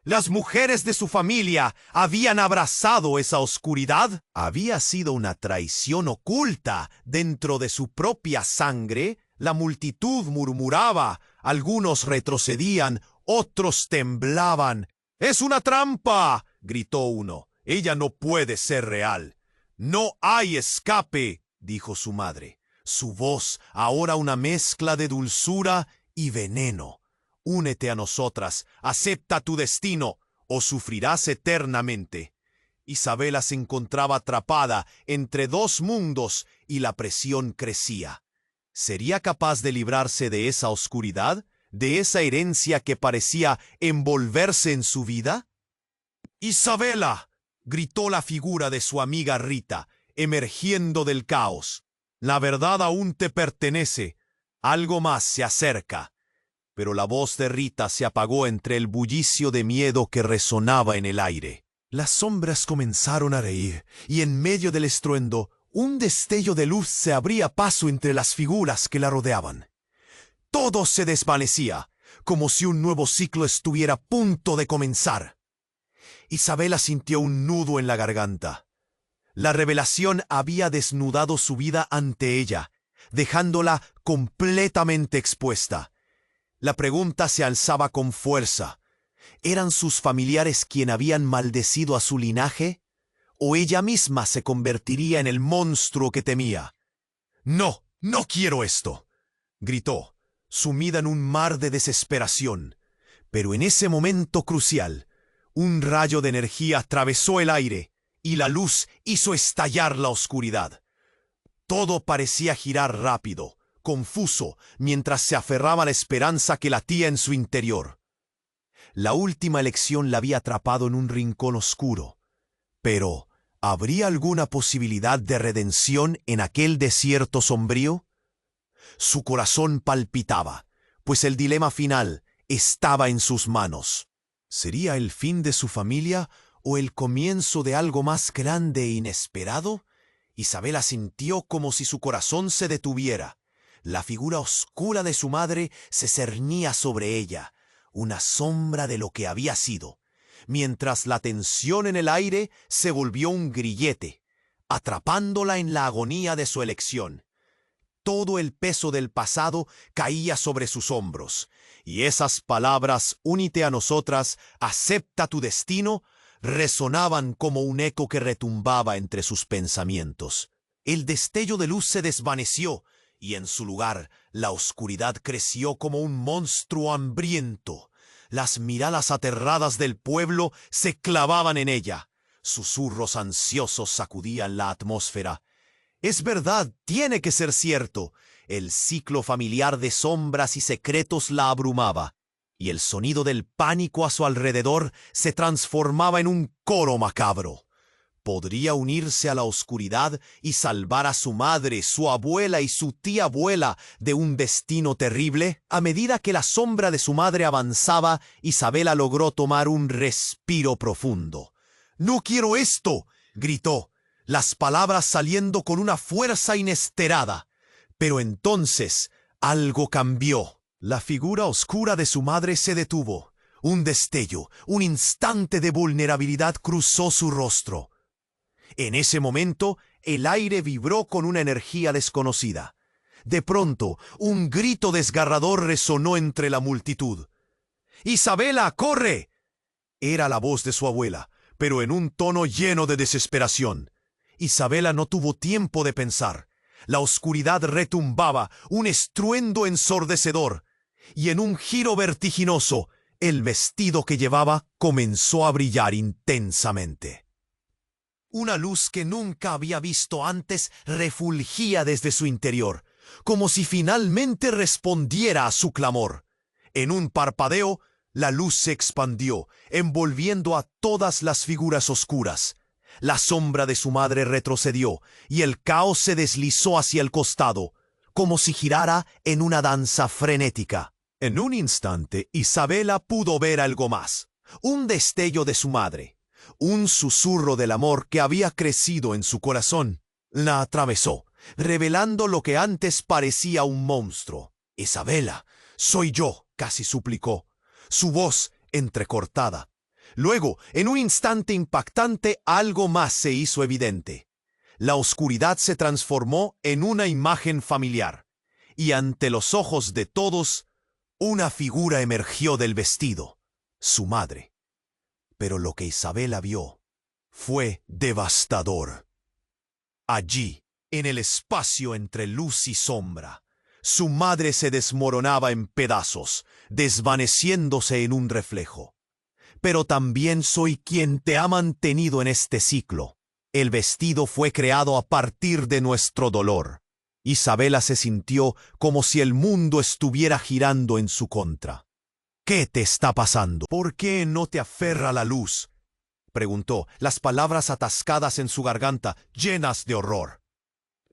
¿Las mujeres de su familia habían abrazado esa oscuridad? ¿Había sido una traición oculta dentro de su propia sangre? La multitud murmuraba, algunos retrocedían, otros temblaban. «¡Es una trampa!», gritó uno. «Ella no puede ser real». «No hay escape», dijo su madre, su voz ahora una mezcla de dulzura y veneno. «Únete a nosotras, acepta tu destino, o sufrirás eternamente». Isabela se encontraba atrapada entre dos mundos y la presión crecía. ¿Sería capaz de librarse de esa oscuridad, de esa herencia que parecía envolverse en su vida? «¡Isabela!», gritó la figura de su amiga Rita, emergiendo del caos. La verdad aún te pertenece. Algo más se acerca. Pero la voz de Rita se apagó entre el bullicio de miedo que resonaba en el aire. Las sombras comenzaron a reír, y en medio del estruendo, un destello de luz se abría paso entre las figuras que la rodeaban. Todo se desvanecía, como si un nuevo ciclo estuviera a punto de comenzar. Isabela sintió un nudo en la garganta. La revelación había desnudado su vida ante ella, dejándola completamente expuesta. La pregunta se alzaba con fuerza. ¿Eran sus familiares quienes habían maldecido a su linaje? ¿O ella misma se convertiría en el monstruo que temía? «No, no quiero esto», gritó, sumida en un mar de desesperación. Pero en ese momento crucial, un rayo de energía atravesó el aire y la luz hizo estallar la oscuridad. Todo parecía girar rápido, confuso, mientras se aferraba a la esperanza que latía en su interior. La última elección la había atrapado en un rincón oscuro. Pero, ¿habría alguna posibilidad de redención en aquel desierto sombrío? Su corazón palpitaba, pues el dilema final estaba en sus manos. ¿Sería el fin de su familia o el comienzo de algo más grande e inesperado? Isabela sintió como si su corazón se detuviera. La figura oscura de su madre se cernía sobre ella, una sombra de lo que había sido, mientras la tensión en el aire se volvió un grillete, atrapándola en la agonía de su elección. Todo el peso del pasado caía sobre sus hombros, y esas palabras, «únete a nosotras, acepta tu destino», resonaban como un eco que retumbaba entre sus pensamientos. El destello de luz se desvaneció, y en su lugar la oscuridad creció como un monstruo hambriento. Las miradas aterradas del pueblo se clavaban en ella. Susurros ansiosos sacudían la atmósfera. «Es verdad, tiene que ser cierto». El ciclo familiar de sombras y secretos la abrumaba, y el sonido del pánico a su alrededor se transformaba en un coro macabro. ¿Podría unirse a la oscuridad y salvar a su madre, su abuela y su tía abuela de un destino terrible? A medida que la sombra de su madre avanzaba, Isabela logró tomar un respiro profundo. «No quiero esto», gritó, las palabras saliendo con una fuerza inesperada. Pero entonces algo cambió. La figura oscura de su madre se detuvo. Un destello, un instante de vulnerabilidad cruzó su rostro. En ese momento, el aire vibró con una energía desconocida. De pronto, un grito desgarrador resonó entre la multitud. «¡Isabela, corre!» Era la voz de su abuela, pero en un tono lleno de desesperación. Isabela no tuvo tiempo de pensar. La oscuridad retumbaba, un estruendo ensordecedor, y en un giro vertiginoso, el vestido que llevaba comenzó a brillar intensamente. Una luz que nunca había visto antes refulgía desde su interior, como si finalmente respondiera a su clamor. En un parpadeo, la luz se expandió, envolviendo a todas las figuras oscuras. La sombra de su madre retrocedió, y el caos se deslizó hacia el costado, como si girara en una danza frenética. En un instante, Isabela pudo ver algo más. Un destello de su madre. Un susurro del amor que había crecido en su corazón. La atravesó, revelando lo que antes parecía un monstruo. «Isabela, soy yo», casi suplicó, su voz entrecortada. Luego, en un instante impactante, algo más se hizo evidente. La oscuridad se transformó en una imagen familiar, y ante los ojos de todos, una figura emergió del vestido, su madre. Pero lo que Isabela vio fue devastador. Allí, en el espacio entre luz y sombra, su madre se desmoronaba en pedazos, desvaneciéndose en un reflejo. «Pero también soy quien te ha mantenido en este ciclo. El vestido fue creado a partir de nuestro dolor». Isabela se sintió como si el mundo estuviera girando en su contra. «¿Qué te está pasando? ¿Por qué no te aferra la luz? preguntó, las palabras atascadas en su garganta, llenas de horror.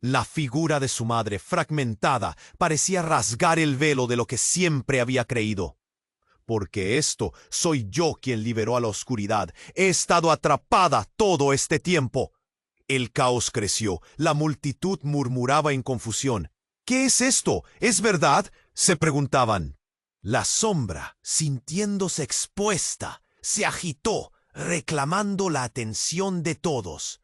La figura de su madre, fragmentada, parecía rasgar el velo de lo que siempre había creído. Porque esto soy yo quien liberó a la oscuridad. He estado atrapada todo este tiempo. El caos creció. La multitud murmuraba en confusión. ¿Qué es esto? ¿Es verdad?, se preguntaban. La sombra, sintiéndose expuesta, se agitó, reclamando la atención de todos.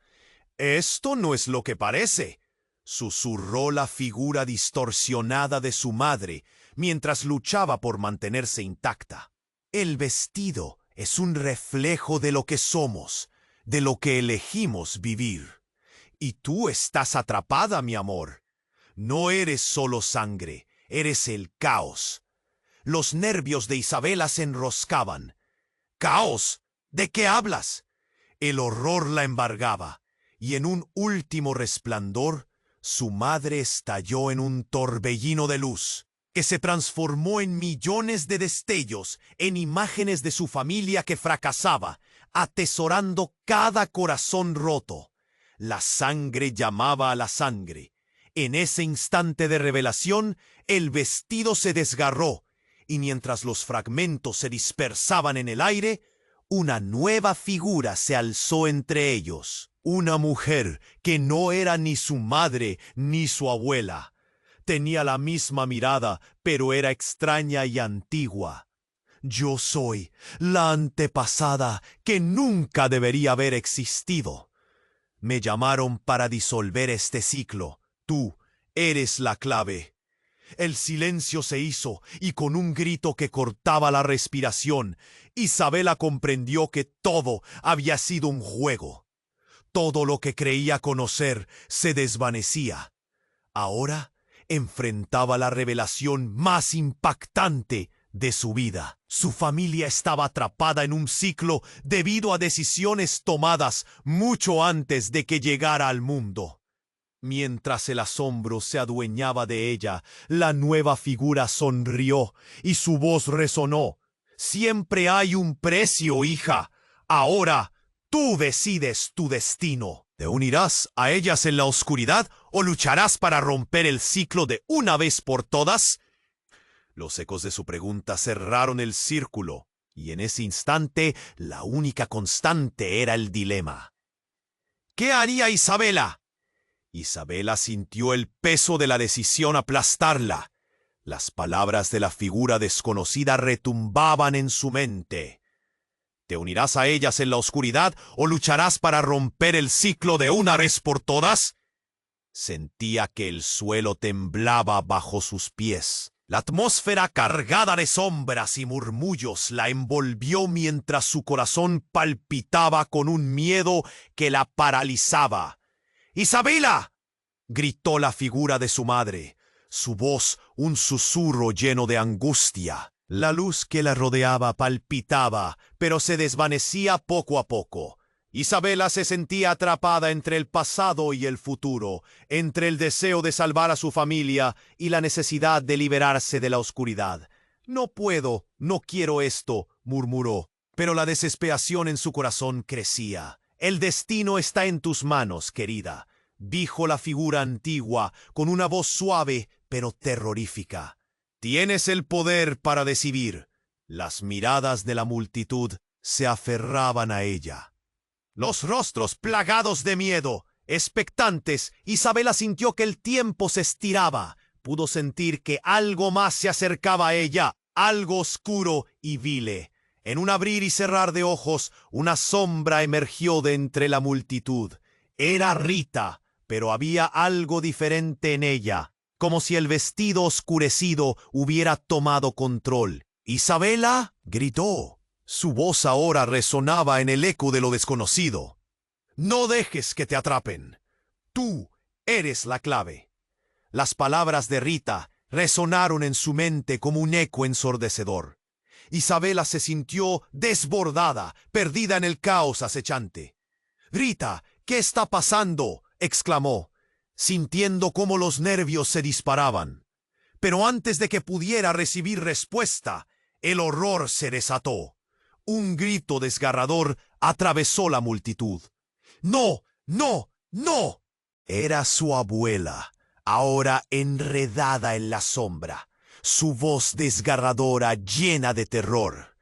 «Esto no es lo que parece», susurró la figura distorsionada de su madre, mientras luchaba por mantenerse intacta. «El vestido es un reflejo de lo que somos, de lo que elegimos vivir. Y tú estás atrapada, mi amor. No eres solo sangre, eres el caos». Los nervios de Isabela se enroscaban. «¿Caos? ¿De qué hablas?». El horror la embargaba, y en un último resplandor, su madre estalló en un torbellino de luz, que se transformó en millones de destellos, en imágenes de su familia que fracasaba, atesorando cada corazón roto. La sangre llamaba a la sangre. En ese instante de revelación, el vestido se desgarró, y mientras los fragmentos se dispersaban en el aire, una nueva figura se alzó entre ellos. Una mujer que no era ni su madre ni su abuela. Tenía la misma mirada, pero era extraña y antigua. «Yo soy la antepasada que nunca debería haber existido. Me llamaron para disolver este ciclo. Tú eres la clave». El silencio se hizo, y con un grito que cortaba la respiración, Isabela comprendió que todo había sido un juego. Todo lo que creía conocer se desvanecía. Ahora enfrentaba la revelación más impactante de su vida. Su familia estaba atrapada en un ciclo debido a decisiones tomadas mucho antes de que llegara al mundo. Mientras el asombro se adueñaba de ella, la nueva figura sonrió y su voz resonó. «Siempre hay un precio, hija. Ahora tú decides tu destino. ¿Te unirás a ellas en la oscuridad o lucharás para romper el ciclo de una vez por todas?» Los ecos de su pregunta cerraron el círculo, y en ese instante la única constante era el dilema. ¿Qué haría Isabela? Isabela sintió el peso de la decisión aplastarla. Las palabras de la figura desconocida retumbaban en su mente. ¿Te unirás a ellas en la oscuridad o lucharás para romper el ciclo de una vez por todas? Sentía que el suelo temblaba bajo sus pies. La atmósfera cargada de sombras y murmullos la envolvió mientras su corazón palpitaba con un miedo que la paralizaba. «¡Isabela!», gritó la figura de su madre, su voz un susurro lleno de angustia. La luz que la rodeaba palpitaba, pero se desvanecía poco a poco. Isabela se sentía atrapada entre el pasado y el futuro, entre el deseo de salvar a su familia y la necesidad de liberarse de la oscuridad. «No puedo, no quiero esto», murmuró, pero la desesperación en su corazón crecía. «El destino está en tus manos, querida», dijo la figura antigua con una voz suave pero terrorífica. «Tienes el poder para decidir». Las miradas de la multitud se aferraban a ella. Los rostros plagados de miedo, expectantes, Isabela sintió que el tiempo se estiraba. Pudo sentir que algo más se acercaba a ella, algo oscuro y vile. En un abrir y cerrar de ojos, una sombra emergió de entre la multitud. Era Rita, pero había algo diferente en ella, como si el vestido oscurecido hubiera tomado control. «¡Isabela!», gritó. Su voz ahora resonaba en el eco de lo desconocido. «No dejes que te atrapen. Tú eres la clave». Las palabras de Rita resonaron en su mente como un eco ensordecedor. Isabela se sintió desbordada, perdida en el caos acechante. «Rita, ¿qué está pasando?», exclamó, sintiendo cómo los nervios se disparaban. Pero antes de que pudiera recibir respuesta, el horror se desató. Un grito desgarrador atravesó la multitud. ¡No! ¡No! ¡No! Era su abuela, ahora enredada en la sombra, su voz desgarradora llena de terror.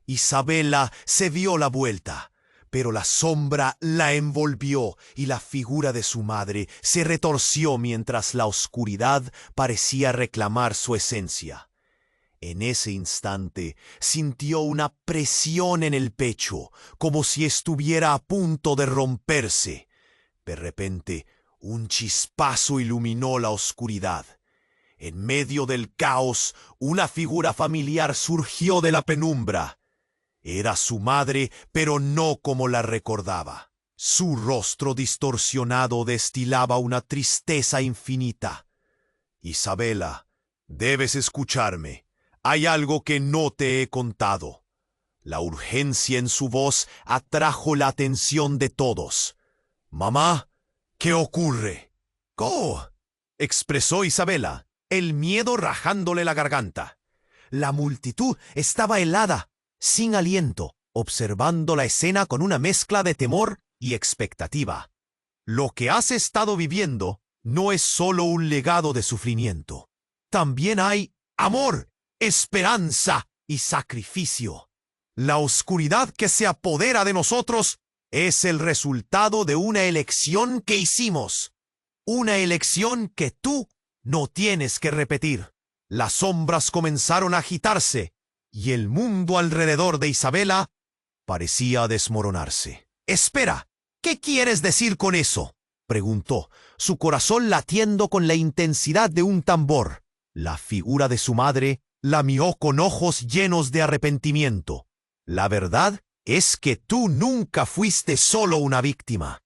Isabela se dio la vuelta, pero la sombra la envolvió y la figura de su madre se retorció mientras la oscuridad parecía reclamar su esencia. En ese instante sintió una presión en el pecho, como si estuviera a punto de romperse. De repente, un chispazo iluminó la oscuridad. En medio del caos, una figura familiar surgió de la penumbra. Era su madre, pero no como la recordaba. Su rostro distorsionado destilaba una tristeza infinita. Isabela, debes escucharme. Hay algo que no te he contado. La urgencia en su voz atrajo la atención de todos. Mamá, ¿qué ocurre? «¡Oh!», expresó Isabela, el miedo rajándole la garganta. La multitud estaba helada, sin aliento, observando la escena con una mezcla de temor y expectativa. Lo que has estado viviendo no es solo un legado de sufrimiento. También hay amor, esperanza y sacrificio. La oscuridad que se apodera de nosotros es el resultado de una elección que hicimos. Una elección que tú no tienes que repetir. Las sombras comenzaron a agitarse y el mundo alrededor de Isabela parecía desmoronarse. «Espera, ¿qué quieres decir con eso?», preguntó, su corazón latiendo con la intensidad de un tambor. La figura de su madre la miró con ojos llenos de arrepentimiento. «La verdad es que tú nunca fuiste solo una víctima.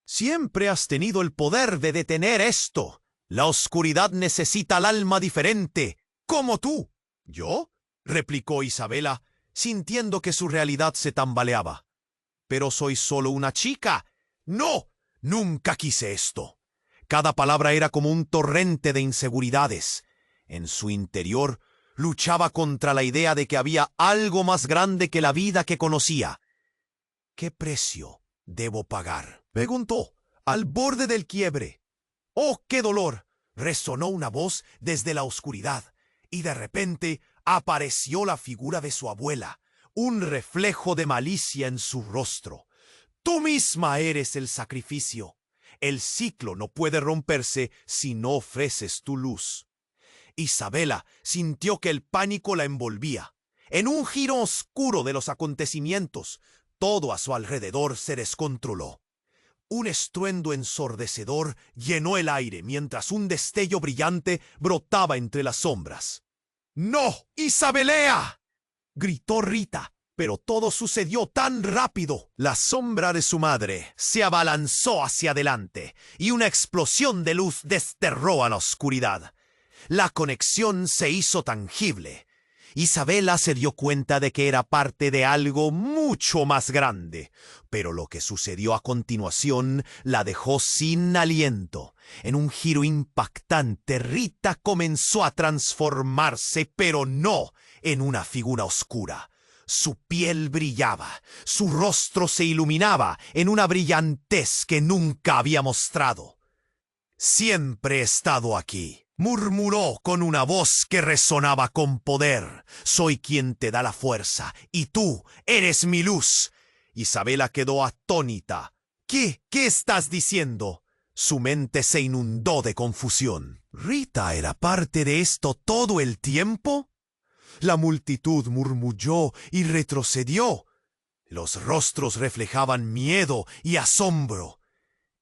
Siempre has tenido el poder de detener esto. La oscuridad necesita al alma diferente, como tú». «¿Yo?», replicó Isabela, sintiendo que su realidad se tambaleaba. «Pero soy solo una chica». «No, nunca quise esto». Cada palabra era como un torrente de inseguridades. En su interior luchaba contra la idea de que había algo más grande que la vida que conocía. «¿Qué precio debo pagar?», preguntó, al borde del quiebre. «¡Oh, qué dolor!», resonó una voz desde la oscuridad, y de repente apareció la figura de su abuela, un reflejo de malicia en su rostro. «Tú misma eres el sacrificio. El ciclo no puede romperse si no ofreces tu luz». Isabela sintió que el pánico la envolvía. En un giro oscuro de los acontecimientos, todo a su alrededor se descontroló. Un estruendo ensordecedor llenó el aire mientras un destello brillante brotaba entre las sombras. «¡No, Isabelea!», gritó Rita, pero todo sucedió tan rápido. La sombra de su madre se abalanzó hacia adelante y una explosión de luz desterró a la oscuridad. La conexión se hizo tangible. Isabela se dio cuenta de que era parte de algo mucho más grande, pero lo que sucedió a continuación la dejó sin aliento. En un giro impactante, Rita comenzó a transformarse, pero no en una figura oscura. Su piel brillaba, su rostro se iluminaba en una brillantez que nunca había mostrado. «Siempre he estado aquí», murmuró con una voz que resonaba con poder. «Soy quien te da la fuerza, y tú eres mi luz». Isabela quedó atónita. ¿Qué estás diciendo?». Su mente se inundó de confusión. ¿Rita era parte de esto todo el tiempo? La multitud murmulló y retrocedió. Los rostros reflejaban miedo y asombro.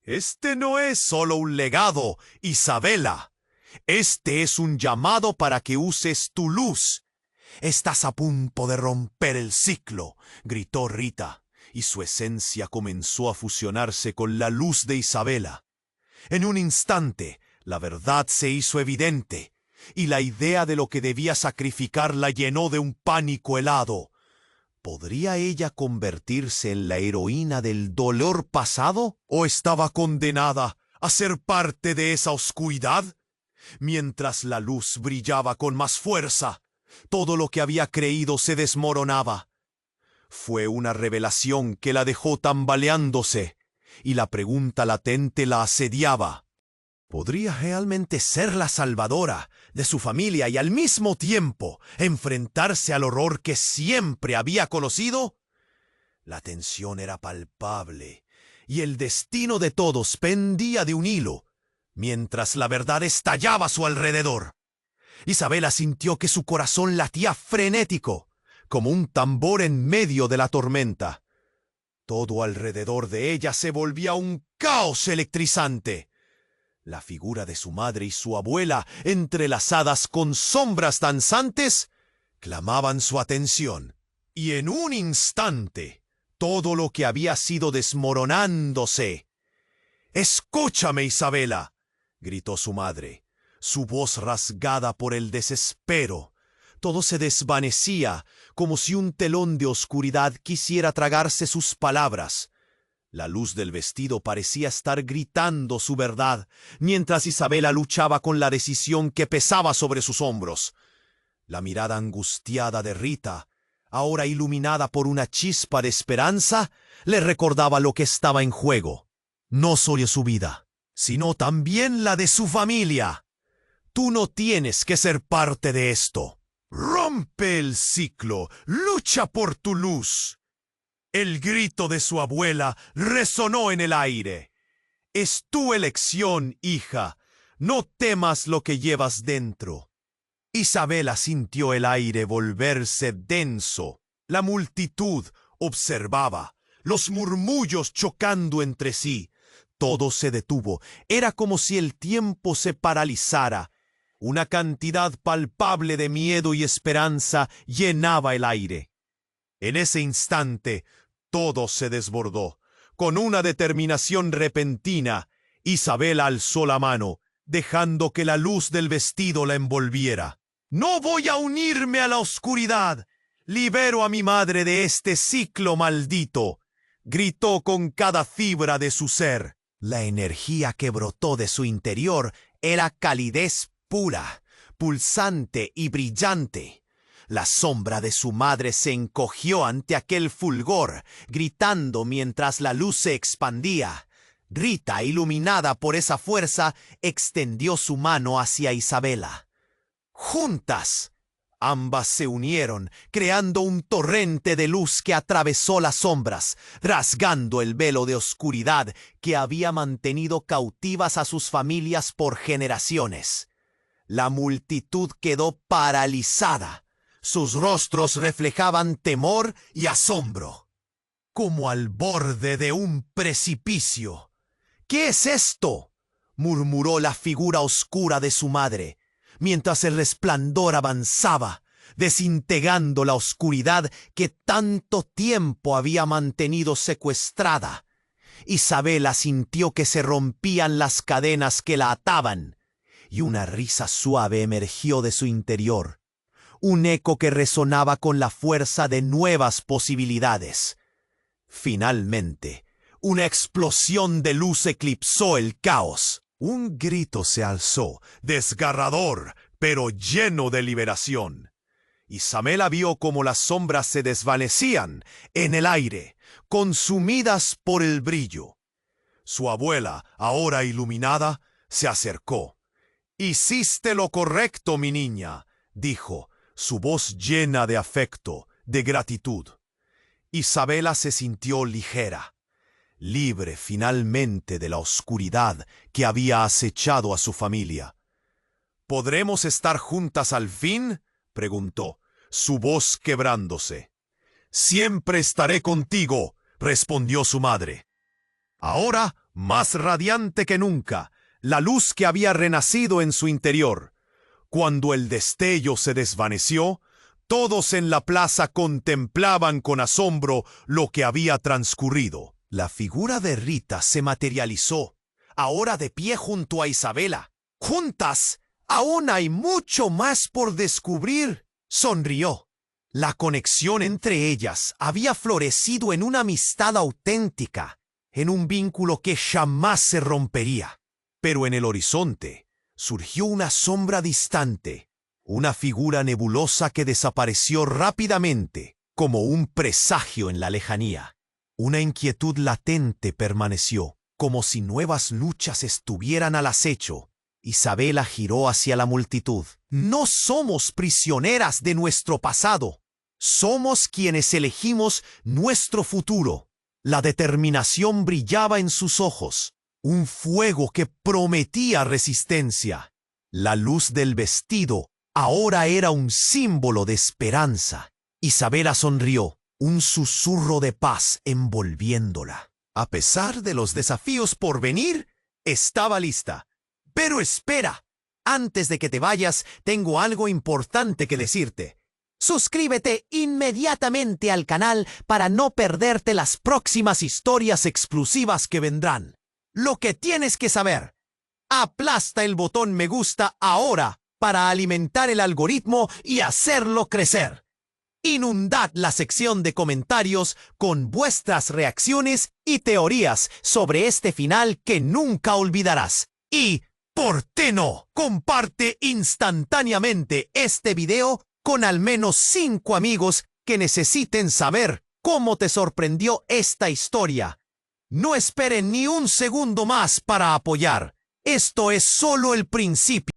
«Este no es solo un legado, Isabela. Este es un llamado para que uses tu luz». «Estás a punto de romper el ciclo», gritó Rita, y su esencia comenzó a fusionarse con la luz de Isabela. En un instante, la verdad se hizo evidente, y la idea de lo que debía sacrificar la llenó de un pánico helado. ¿Podría ella convertirse en la heroína del dolor pasado? ¿O estaba condenada a ser parte de esa oscuridad? Mientras la luz brillaba con más fuerza, todo lo que había creído se desmoronaba. Fue una revelación que la dejó tambaleándose, y la pregunta latente la asediaba. ¿Podría realmente ser la salvadora de su familia y al mismo tiempo enfrentarse al horror que siempre había conocido? La tensión era palpable, y el destino de todos pendía de un hilo, mientras la verdad estallaba a su alrededor. Isabela sintió que su corazón latía frenético, como un tambor en medio de la tormenta. Todo alrededor de ella se volvía un caos electrizante. La figura de su madre y su abuela, entrelazadas con sombras danzantes, clamaban su atención. Y en un instante, todo lo que había sido desmoronándose. «¡Escúchame, Isabela!», gritó su madre, su voz rasgada por el desespero. Todo se desvanecía, como si un telón de oscuridad quisiera tragarse sus palabras. La luz del vestido parecía estar gritando su verdad, mientras Isabela luchaba con la decisión que pesaba sobre sus hombros. La mirada angustiada de Rita, ahora iluminada por una chispa de esperanza, le recordaba lo que estaba en juego. No solo su vida, sino también la de su familia. Tú no tienes que ser parte de esto. Rompe el ciclo, lucha por tu luz. El grito de su abuela resonó en el aire. Es tu elección, hija. No temas lo que llevas dentro. Isabela sintió el aire volverse denso. La multitud observaba, los murmullos chocando entre sí. Todo se detuvo. Era como si el tiempo se paralizara. Una cantidad palpable de miedo y esperanza llenaba el aire. En ese instante, todo se desbordó. Con una determinación repentina, Isabela alzó la mano, dejando que la luz del vestido la envolviera. «No voy a unirme a la oscuridad. Libero a mi madre de este ciclo maldito», gritó con cada fibra de su ser. La energía que brotó de su interior era calidez pura, pulsante y brillante. La sombra de su madre se encogió ante aquel fulgor, gritando mientras la luz se expandía. Rita, iluminada por esa fuerza, extendió su mano hacia Isabela. Juntas, ambas se unieron, creando un torrente de luz que atravesó las sombras, rasgando el velo de oscuridad que había mantenido cautivas a sus familias por generaciones. La multitud quedó paralizada. Sus rostros reflejaban temor y asombro, como al borde de un precipicio. «¿Qué es esto?», murmuró la figura oscura de su madre, mientras el resplandor avanzaba, desintegrando la oscuridad que tanto tiempo había mantenido secuestrada. Isabela sintió que se rompían las cadenas que la ataban, y una risa suave emergió de su interior. Un eco que resonaba con la fuerza de nuevas posibilidades. Finalmente, una explosión de luz eclipsó el caos. Un grito se alzó, desgarrador, pero lleno de liberación. Isabela vio cómo las sombras se desvanecían en el aire, consumidas por el brillo. Su abuela, ahora iluminada, se acercó. «Hiciste lo correcto, mi niña», dijo, su voz llena de afecto, de gratitud. Isabela se sintió ligera, libre finalmente de la oscuridad que había acechado a su familia. «¿Podremos estar juntas al fin?», preguntó, su voz quebrándose. «Siempre estaré contigo», respondió su madre. Ahora, más radiante que nunca, la luz que había renacido en su interior. Cuando el destello se desvaneció, todos en la plaza contemplaban con asombro lo que había transcurrido. La figura de Rita se materializó, ahora de pie junto a Isabela. «Juntas, aún hay mucho más por descubrir», sonrió. La conexión entre ellas había florecido en una amistad auténtica, en un vínculo que jamás se rompería. Pero en el horizonte surgió una sombra distante, una figura nebulosa que desapareció rápidamente, como un presagio en la lejanía. Una inquietud latente permaneció, como si nuevas luchas estuvieran al acecho. Isabela giró hacia la multitud. No somos prisioneras de nuestro pasado. Somos quienes elegimos nuestro futuro. La determinación brillaba en sus ojos, un fuego que prometía resistencia. La luz del vestido ahora era un símbolo de esperanza. Isabela sonrió, un susurro de paz envolviéndola. A pesar de los desafíos por venir, estaba lista. Pero espera, antes de que te vayas, tengo algo importante que decirte. Suscríbete inmediatamente al canal para no perderte las próximas historias exclusivas que vendrán. Lo que tienes que saber: aplasta el botón me gusta ahora para alimentar el algoritmo y hacerlo crecer. Inundad la sección de comentarios con vuestras reacciones y teorías sobre este final que nunca olvidarás. Y, ¿por qué no? Comparte instantáneamente este video con al menos 5 amigos que necesiten saber cómo te sorprendió esta historia. No esperen ni un segundo más para apoyar. Esto es solo el principio.